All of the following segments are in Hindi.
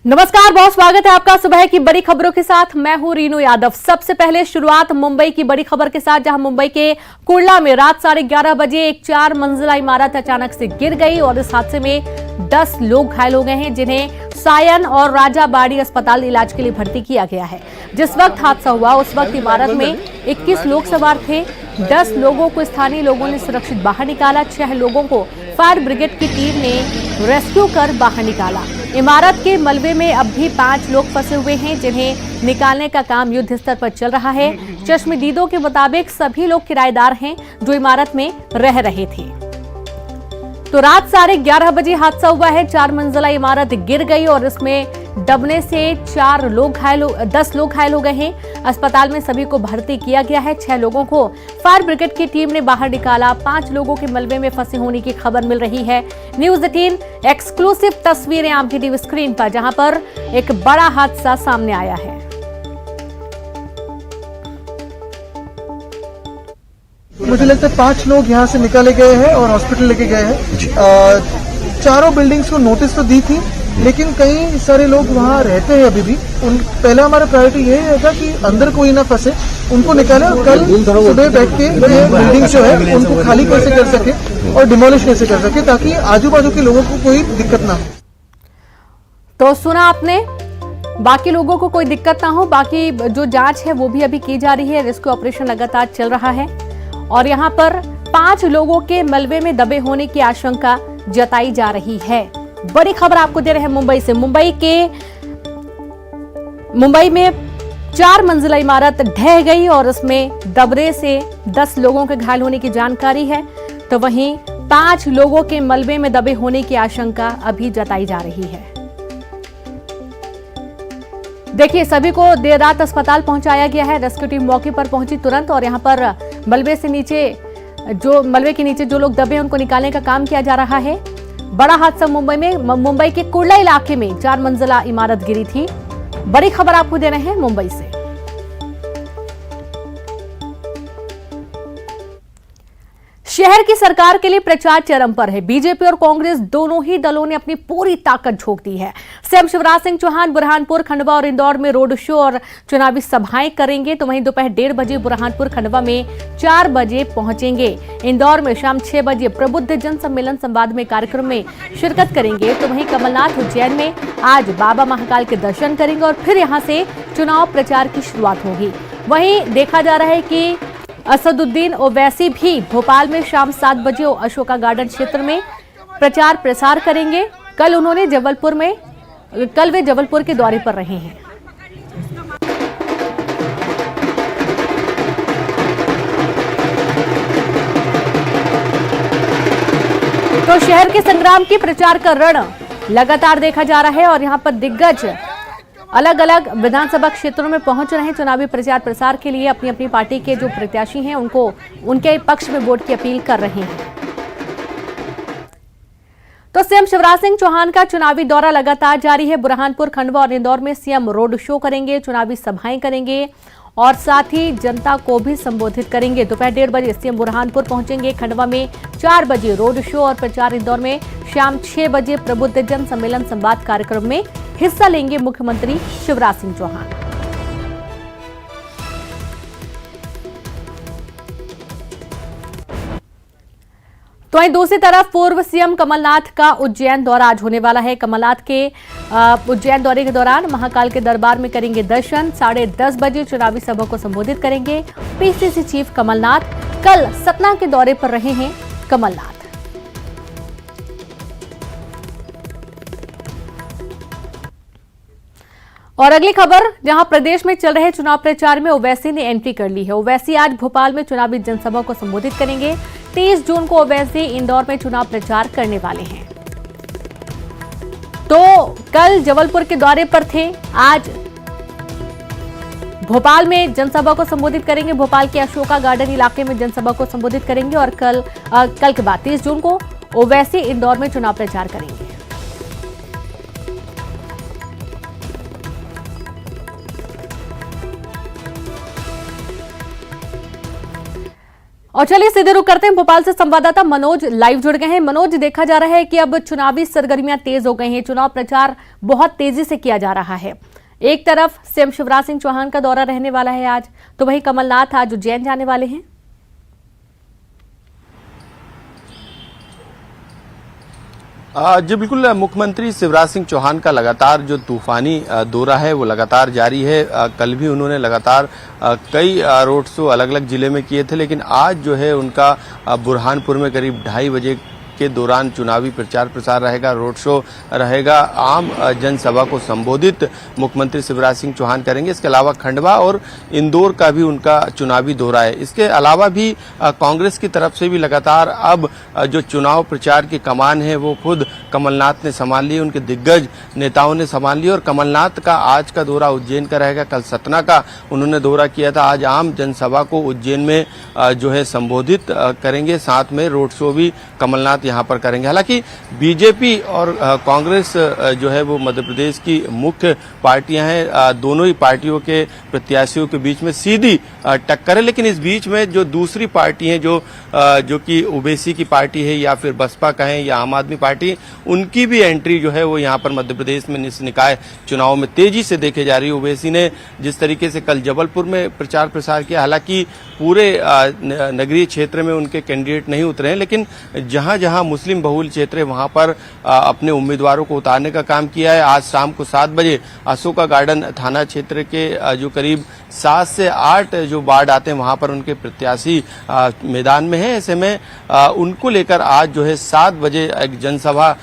नमस्कार, बहुत स्वागत है आपका सुबह की बड़ी खबरों के साथ। मैं हूं रीनू यादव। सबसे पहले शुरुआत मुंबई की बड़ी खबर के साथ, जहां मुंबई के कुर्ला में रात 11:30 बजे एक 4 मंजिला इमारत अचानक से गिर गई और इस हादसे में 10 लोग घायल हो गए हैं, जिन्हें सायन और राजाबाड़ी अस्पताल इलाज के लिए भर्ती किया गया है। जिस वक्त हादसा हुआ उस वक्त इमारत में 21 लोग सवार थे। 10 लोगों को स्थानीय लोगों ने सुरक्षित बाहर निकाला। 6 लोगों को फायर ब्रिगेड की टीम ने रेस्क्यू कर बाहर निकाला। इमारत के मलबे में अब भी 5 लोग फंसे हुए हैं, जिन्हें निकालने का काम युद्ध स्तर पर चल रहा है। चश्मदीदों के मुताबिक सभी लोग किराएदार हैं जो इमारत में रह रहे थे। तो रात 11:30 बजे हादसा हुआ है। 4 मंजिला इमारत गिर गई और इसमें दबने से 10 लोग घायल हो गए हैं। अस्पताल में सभी को भर्ती किया गया है। 6 लोगों को फायर ब्रिगेड की टीम ने बाहर निकाला। 5 लोगों के मलबे में फंसे होने की खबर मिल रही है। न्यूज़ 18 एक्सक्लूसिव तस्वीरें आपकी टीवी स्क्रीन पर, जहां पर एक बड़ा हादसा सामने आया है। मुझे लगता है 5 लोग यहाँ से निकाले गए हैं और हॉस्पिटल लेके गए हैं। चारों बिल्डिंग्स को नोटिस तो दी थी, लेकिन कई सारे लोग वहाँ रहते हैं अभी भी। पहला हमारा प्रायोरिटी यही रहता कि अंदर कोई ना फंसे, उनको निकाले और कल सुबह बैठ के ये बिल्डिंग जो है उनको खाली कैसे कर सके और डिमोलिश कैसे कर सके, ताकि आजू बाजू के लोगों को कोई दिक्कत ना हो। तो सुना आपने, बाकी लोगों को कोई दिक्कत ना हो। बाकी जो जांच है वो भी अभी की जा रही है। रेस्क्यू ऑपरेशन लगातार चल रहा है और यहाँ पर 5 लोगों के मलबे में दबे होने की आशंका जताई जा रही है। बड़ी खबर आपको दे रहे हैं मुंबई से। मुंबई में 4 मंजिला इमारत ढह गई और उसमें दबने से 10 लोगों के घायल होने की जानकारी है। तो वहीं 5 लोगों के मलबे में दबे होने की आशंका अभी जताई जा रही है। देखिए, सभी को देर रात अस्पताल पहुंचाया गया है। रेस्क्यू टीम मौके पर पहुंची तुरंत और यहां पर मलबे के नीचे जो लोग दबे हैं उनको निकालने का काम किया जा रहा है। बड़ा हादसा मुंबई के कुर्ला इलाके में 4 मंजिला इमारत गिरी थी। बड़ी खबर आपको दे रहे हैं मुंबई से। शहर की सरकार के लिए प्रचार चरम पर है। बीजेपी और कांग्रेस दोनों ही दलों ने अपनी पूरी ताकत झोंक दी है। सीएम शिवराज सिंह चौहान बुरहानपुर, खंडवा और इंदौर में रोड शो और चुनावी सभाएं करेंगे। तो वहीं दोपहर 1:30 बजे बुरहानपुर, खंडवा में 4 बजे पहुंचेंगे। इंदौर में शाम 6 बजे प्रबुद्ध जन सम्मेलन संवाद में कार्यक्रम में शिरकत करेंगे। तो वहीं कमलनाथ उज्जैन में आज बाबा महाकाल के दर्शन करेंगे और फिर यहां से चुनाव प्रचार की शुरुआत होगी। वहीं देखा जा रहा है कि असदुद्दीन ओवैसी भी भोपाल में शाम 7 बजे अशोका गार्डन क्षेत्र में प्रचार प्रसार करेंगे। कल वे जबलपुर के दौरे पर रहे हैं। तो शहर के संग्राम की प्रचार का रण लगातार देखा जा रहा है और यहां पर दिग्गज अलग अलग विधानसभा क्षेत्रों में पहुंच रहे हैं। चुनावी प्रचार प्रसार के लिए अपनी अपनी पार्टी के जो प्रत्याशी हैं उनके पक्ष में वोट की अपील कर रहे हैं। तो सीएम शिवराज सिंह चौहान का चुनावी दौरा लगातार जारी है। बुरहानपुर, खंडवा और इंदौर में सीएम रोड शो करेंगे, चुनावी सभाएं करेंगे और साथ ही जनता को भी संबोधित करेंगे। दोपहर 1:30 बजे सीएम बुरहानपुर पहुंचेंगे। खंडवा में 4 बजे रोड शो और प्रचार। इंदौर में शाम 6 बजे प्रबुद्ध जन सम्मेलन संवाद कार्यक्रम में हिस्सा लेंगे मुख्यमंत्री शिवराज सिंह चौहान। तो वहीं दूसरी तरफ पूर्व सीएम कमलनाथ का उज्जैन दौरा आज होने वाला है। कमलनाथ के उज्जैन दौरे के दौरान महाकाल के दरबार में करेंगे दर्शन। 10:30 बजे चुनावी सभा को संबोधित करेंगे। पीसीसी चीफ कमलनाथ कल सतना के दौरे पर रहे हैं कमलनाथ। और अगली खबर, जहां प्रदेश में चल रहे चुनाव प्रचार में ओवैसी ने एंट्री कर ली है। ओवैसी आज भोपाल में चुनावी जनसभा को संबोधित करेंगे। 30 जून को ओवैसी इंदौर में चुनाव प्रचार करने वाले हैं। तो कल जबलपुर के दौरे पर थे, आज भोपाल में जनसभा को संबोधित करेंगे। भोपाल के अशोका गार्डन इलाके में जनसभा को संबोधित करेंगे और कल के बाद 30 जून को ओवैसी इंदौर में चुनाव प्रचार करेंगे। और चलिए सीधे रुक करते हैं, भोपाल से संवाददाता मनोज लाइव जुड़ गए हैं। मनोज, देखा जा रहा है कि अब चुनावी सरगर्मियां तेज हो गई हैं, चुनाव प्रचार बहुत तेजी से किया जा रहा है। एक तरफ सीएम शिवराज सिंह चौहान का दौरा रहने वाला है आज, तो वहीं कमलनाथ आज उज्जैन जाने वाले हैं। जी बिल्कुल, मुख्यमंत्री शिवराज सिंह चौहान का लगातार जो तूफानी दौरा है वो लगातार जारी है। कल भी उन्होंने लगातार कई रोड शो अलग अलग जिले में किए थे, लेकिन आज जो है उनका बुरहानपुर में करीब 2:30 बजे के दौरान चुनावी प्रचार प्रसार रहेगा, रोड शो रहेगा। आम जनसभा को संबोधित मुख्यमंत्री शिवराज सिंह चौहान करेंगे। इसके अलावा खंडवा और इंदौर का भी उनका चुनावी दौरा है। इसके अलावा भी कांग्रेस की तरफ से भी लगातार अब जो चुनाव प्रचार की कमान है वो खुद कमलनाथ ने संभाल ली, उनके दिग्गज नेताओं ने संभाल ली। और कमलनाथ का आज का दौरा उज्जैन का रहेगा, कल सतना का उन्होंने दौरा किया था। आज आम जनसभा को उज्जैन में जो है संबोधित करेंगे, साथ में रोड शो भी कमलनाथ यहाँ पर करेंगे। हालांकि बीजेपी और कांग्रेस जो है वो मध्य प्रदेश की मुख्य पार्टियां हैं, दोनों ही पार्टियों के प्रत्याशियों के बीच में सीधी टक्कर है। लेकिन इस बीच में जो दूसरी पार्टी है जो कि ओवैसी की पार्टी है या फिर बसपा कहें या आम आदमी पार्टी, उनकी भी एंट्री जो है वो यहाँ पर मध्य प्रदेश में निकाय चुनाव में तेजी से देखे जा रही है। ओवैसी ने जिस तरीके से कल जबलपुर में प्रचार प्रसार किया, हालांकि पूरे नगरीय क्षेत्र में उनके कैंडिडेट नहीं उतरे हैं, लेकिन जहां जहां मुस्लिम बहुल क्षेत्र है वहां पर अपने उम्मीदवारों को उतारने का काम किया है। आज शाम को 7 बजे अशोका गार्डन थाना क्षेत्र के जो करीब 7 से 8 जो वार्ड आते हैं वहां पर उनके प्रत्याशी मैदान में है। ऐसे में उनको लेकर आज जो है 7 बजे एक जनसभा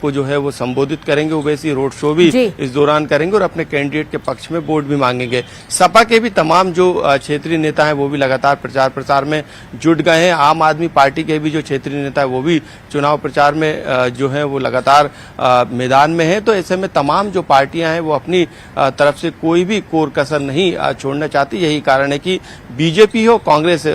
को जो है वो संबोधित करेंगे। ओवैसी रोड शो भी इस दौरान करेंगे और अपने कैंडिडेट के पक्ष में वोट भी मांगेंगे। सपा के भी तमाम जो क्षेत्रीय नेता हैं वो भी लगातार प्रचार प्रसार में जुट गए हैं। आम आदमी पार्टी के भी जो क्षेत्रीय नेता है वो भी चुनाव प्रचार में जो है वो लगातार मैदान में है। तो ऐसे में तमाम जो पार्टियां हैं वो अपनी तरफ से कोई भी कोर कसर नहीं छोड़ना चाहती। यही कारण है कि बीजेपी हो कांग्रेस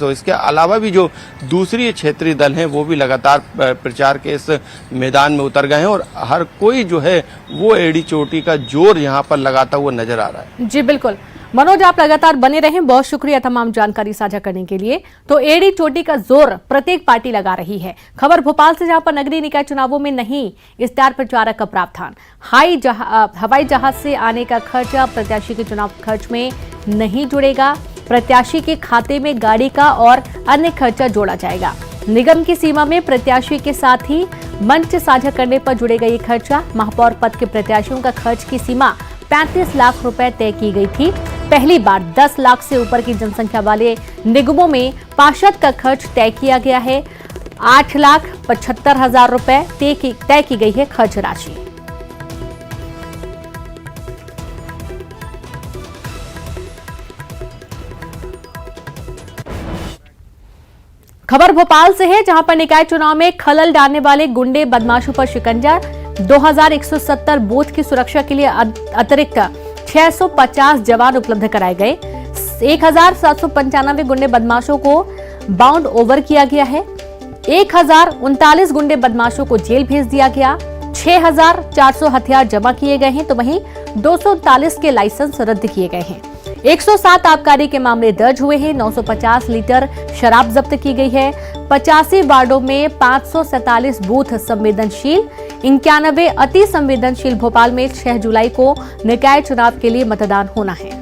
हो, इसके अलावा भी जो दूसरी क्षेत्रीय दल हैं वो भी लगातार प्रचार के इस मैदान में उतर गए हैं और हर कोई जो है वो एड़ी चोटी का जोर यहाँ पर लगाता हुआ नजर आ रहा है। जी बिल्कुल मनोज, आप लगातार बने रहें, बहुत शुक्रिया तमाम जानकारी साझा करने के लिए। तो एड़ी चोटी का जोर प्रत्येक पार्टी लगा रही है। खबर भोपाल से, जहां पर नगरीय निकाय चुनावों में नहीं स्टार प्रचारक का प्रावधान, हवाई जहाज से आने का खर्चा प्रत्याशी के चुनाव खर्च में नहीं जुड़ेगा। प्रत्याशी के खाते में गाड़ी का और अन्य खर्चा जोड़ा जाएगा। निगम की सीमा में प्रत्याशी के साथ ही मंच साझा करने पर जुड़ेगा ये खर्चा। महापौर पद के प्रत्याशियों का खर्च की सीमा 35 लाख रुपए तय की गई थी। पहली बार 10 लाख से ऊपर की जनसंख्या वाले निगमों में पार्षद का खर्च तय किया गया है। 8,75,000 रुपए तय की गई है खर्च राशि। खबर भोपाल से है, जहां पर निकाय चुनाव में खलल डालने वाले गुंडे बदमाशों पर शिकंजा। 2170 बूथ की सुरक्षा के लिए अतिरिक्त 650 जवान उपलब्ध कराए गए। 1795 गुंडे बदमाशों को बाउंड ओवर किया गया है। 1039 गुंडे बदमाशों को जेल भेज दिया गया। 6400 हथियार जमा किए गए हैं, तो वहीं 239 के लाइसेंस रद्द किए गए हैं। 107 आबकारी के मामले दर्ज हुए हैं। 950 लीटर शराब जब्त की गई है। 85 वार्डों में 547 बूथ संवेदनशील, 91 अति संवेदनशील। भोपाल में 6 जुलाई को निकाय चुनाव के लिए मतदान होना है।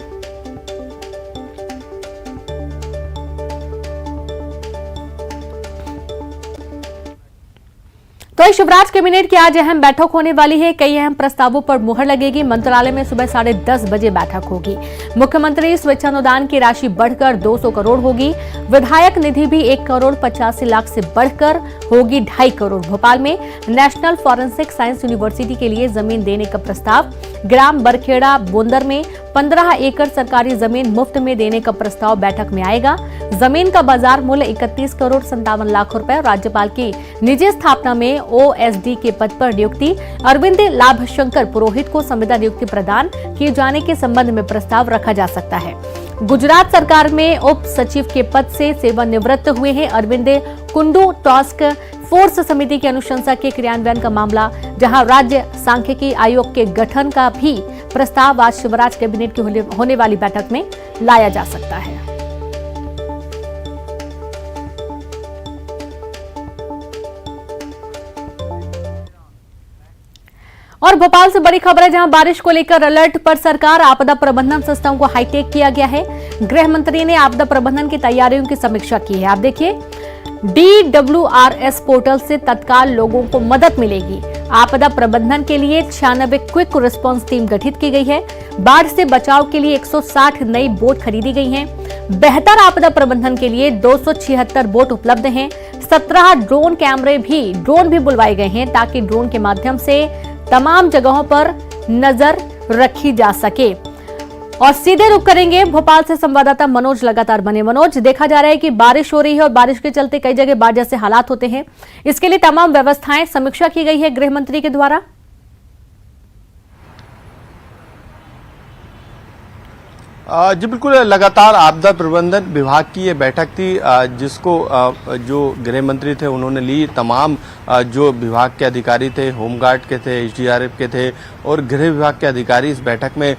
तो शिवराज कैबिनेट की आज अहम बैठक होने वाली है। कई अहम प्रस्तावों पर मुहर लगेगी। मंत्रालय में सुबह 10:30 बजे बैठक होगी। मुख्यमंत्री स्वेच्छानुदान की राशि बढ़कर 200 करोड़ होगी। विधायक निधि भी 1,85 लाख से बढ़कर होगी 2.5 करोड़। भोपाल में नेशनल फॉरेंसिक साइंस यूनिवर्सिटी के लिए जमीन देने का प्रस्ताव। ग्राम बरखेड़ा बोंदर में 15 एकड़ सरकारी जमीन मुफ्त में देने का प्रस्ताव बैठक में आएगा। जमीन का बाजार मूल्य 31 करोड़ 57 लाख रुपए। राज्यपाल की निजी स्थापना में ओएसडी के पद पर नियुक्ति। अरविंद लाभशंकर पुरोहित को संविदा नियुक्ति प्रदान किए जाने के संबंध में प्रस्ताव रखा जा सकता है। गुजरात सरकार में उप सचिव के पद से सेवानिवृत्त हुए हैं अरविंद कुंडू। टास्क फोर्स समिति की अनुशंसा के क्रियान्वयन का मामला, जहां राज्य सांख्यिकी आयोग के गठन का भी प्रस्ताव आज शिवराज कैबिनेट की होने वाली बैठक में लाया जा सकता है। और भोपाल से बड़ी खबर है, जहां बारिश को लेकर अलर्ट पर सरकार। आपदा प्रबंधन सिस्टम को हाईटेक किया गया है। गृह मंत्री ने आपदा प्रबंधन की तैयारियों की समीक्षा की है। आप देखिए, DWRS पोर्टल से तत्काल लोगों को मदद मिलेगी। आपदा प्रबंधन के लिए 96 क्विक रिस्पांस टीम गठित की गई है। बाढ़ से बचाव के लिए 160 नई बोट खरीदी गई हैं। बेहतर आपदा प्रबंधन के लिए 276 बोट उपलब्ध हैं। 17 ड्रोन भी बुलवाए गए हैं, ताकि ड्रोन के माध्यम से तमाम जगहों पर नजर रखी जा सके। और सीधे रुक करेंगे भोपाल से संवाददाता मनोज लगातार बने। मनोज, देखा जा रहा है कि बारिश हो रही है और बारिश के चलते कई जगह बाढ़ जैसे हालात होते हैं। इसके लिए तमाम व्यवस्थाएं समीक्षा की गई है गृह मंत्री के द्वारा। जी बिल्कुल, लगातार आपदा प्रबंधन विभाग की ये बैठक थी, जिसको जो गृह मंत्री थे उन्होंने ली। तमाम जो विभाग के अधिकारी थे, होमगार्ड के थे, SDRF के थे और गृह विभाग के अधिकारी इस बैठक में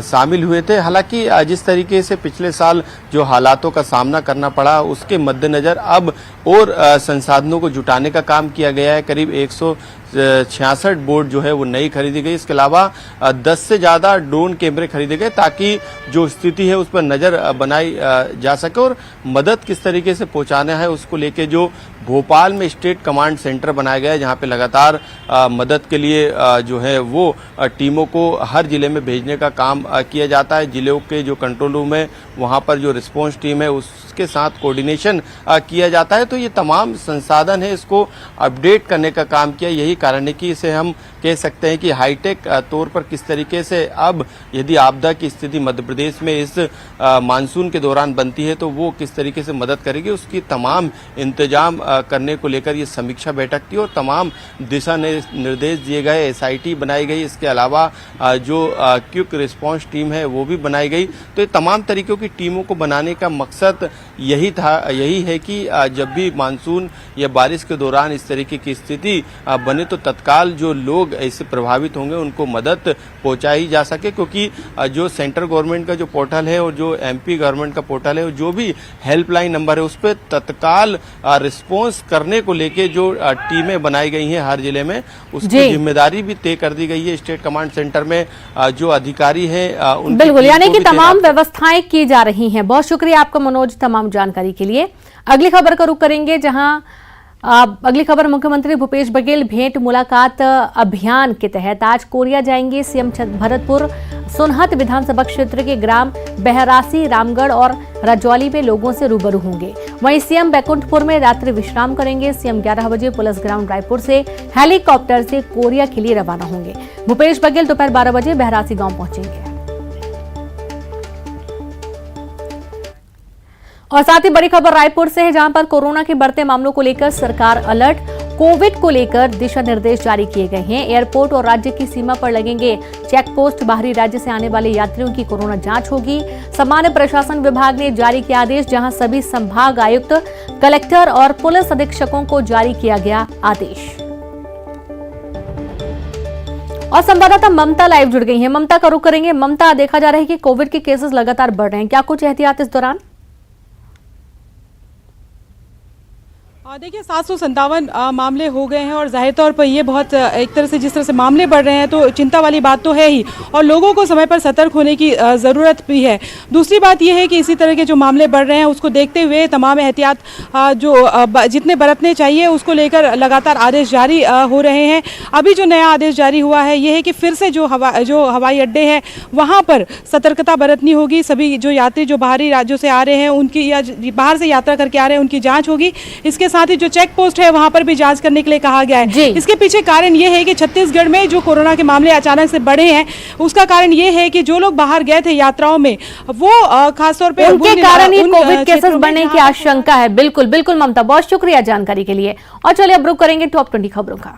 शामिल हुए थे। हालांकि जिस तरीके से पिछले साल जो हालातों का सामना करना पड़ा, उसके मद्देनजर अब और संसाधनों को जुटाने का काम किया गया है। करीब 166 बोट जो है वो नई खरीदी गई। इसके अलावा 10 से ज्यादा ड्रोन कैमरे खरीदे गए, ताकि जो स्थिति है उस पर नजर बनाई जा सके और मदद किस तरीके से पहुंचाना है उसको लेके जो भोपाल में स्टेट कमांड सेंटर बनाया गया है, जहां पे लगातार मदद के लिए जो है वो टीमों को हर जिले में भेजने का काम किया जाता है। जिलों के जो कंट्रोल रूम है वहां पर जो रिस्पांस टीम है उसके साथ कोऑर्डिनेशन किया जाता है। तो ये तमाम संसाधन है, इसको अपडेट करने का काम किया। यही कारण है कि इसे हम कह सकते हैं कि हाईटेक तौर पर किस तरीके से अब यदि आपदा की स्थिति मध्य प्रदेश में इस मानसून के दौरान बनती है तो वो किस तरीके से मदद करेगी, उसकी तमाम इंतजाम करने को लेकर ये समीक्षा बैठक थी और तमाम दिशा निर्देश दिए गए। SIT बनाई गई, इसके अलावा जो क्विक रिस्पांस टीम है वो भी बनाई गई। तो ये तमाम तरीकों की टीमों को बनाने का मकसद यही है कि जब भी मानसून या बारिश के दौरान इस तरीके की स्थिति बने तो तत्काल जो लोग इससे प्रभावित होंगे उनको मदद पहुंचाई जा सके। क्योंकि जो सेंट्रल गवर्नमेंट का जो पोर्टल है और जो MP गवर्नमेंट का पोर्टल है और जो भी हेल्पलाइन नंबर है उस पर तत्काल रिस्पांस करने को लेके जो टीमें बनाई गई हैं हर जिले में, उसकी जिम्मेदारी भी तय कर दी गई है। स्टेट कमांड सेंटर में जो अधिकारी हैं बिल्कुल, यानी कि तमाम व्यवस्थाएं की जा रही हैं। बहुत शुक्रिया आपका मनोज तमाम जानकारी के लिए। अगली खबर का रुख करेंगे, जहां अगली खबर मुख्यमंत्री भूपेश बघेल भेंट मुलाकात अभियान के तहत आज कोरिया जाएंगे। सीएम भरतपुर सोनहत विधानसभा क्षेत्र के ग्राम बहरासी, रामगढ़ और रजौली में लोगों से रूबरू होंगे। वहीं सीएम बैकुंठपुर में रात्रि विश्राम करेंगे। सीएम 11 बजे पुलिस ग्राउंड रायपुर से हेलीकॉप्टर से कोरिया के लिए रवाना होंगे। भूपेश बघेल दोपहर 12 बजे बहरासी गांव पहुंचेंगे। और साथ ही बड़ी खबर रायपुर से है, जहां पर कोरोना के बढ़ते मामलों को लेकर सरकार अलर्ट। कोविड को लेकर दिशा निर्देश जारी किए गए हैं। एयरपोर्ट और राज्य की सीमा पर लगेंगे चेक पोस्ट। बाहरी राज्य से आने वाले यात्रियों की कोरोना जांच होगी। सामान्य प्रशासन विभाग ने जारी किया आदेश, जहां सभी संभाग आयुक्त, कलेक्टर और पुलिस अधीक्षकों को जारी किया गया आदेश। और संवाददाता ममता लाइव जुड़ गई हैं। ममता का रुख करेंगे। ममता, देखा जा रहा है कि कोविड के केसेस लगातार बढ़ रहे हैं, क्या कुछ एहतियात इस दौरान? देखिए 757 मामले हो गए हैं और जाहिर तौर पर ये बहुत एक तरह से जिस तरह से मामले बढ़ रहे हैं तो चिंता वाली बात तो है ही, और लोगों को समय पर सतर्क होने की ज़रूरत भी है। दूसरी बात ये है कि इसी तरह के जो मामले बढ़ रहे हैं उसको देखते हुए तमाम एहतियात जो जितने बरतने चाहिए उसको लेकर लगातार आदेश जारी हो रहे हैं। अभी जो नया आदेश जारी हुआ है ये है कि फिर से जो हवाई अड्डे हैं वहाँ पर सतर्कता बरतनी होगी। सभी जो यात्री जो बाहरी राज्यों से आ रहे हैं उनकी या बाहर से यात्रा करके आ रहे हैं उनकी जाँच होगी। इसके साथ ही जो चेक पोस्ट है वहां पर भी जांच करने के लिए कहा गया है। इसके पीछे कारण यह है कि छत्तीसगढ़ में जो कोरोना के मामले अचानक से बढ़े हैं उसका कारण यह है कि जो लोग बाहर गए थे यात्राओं में वो खासतौर पे उनके कारण ही कोविड केसेस बढ़ने की आशंका है। बिल्कुल बिल्कुल ममता, बहुत शुक्रिया जानकारी के लिए। और चलिए अब रुक करेंगे टॉप 20 खबरों का।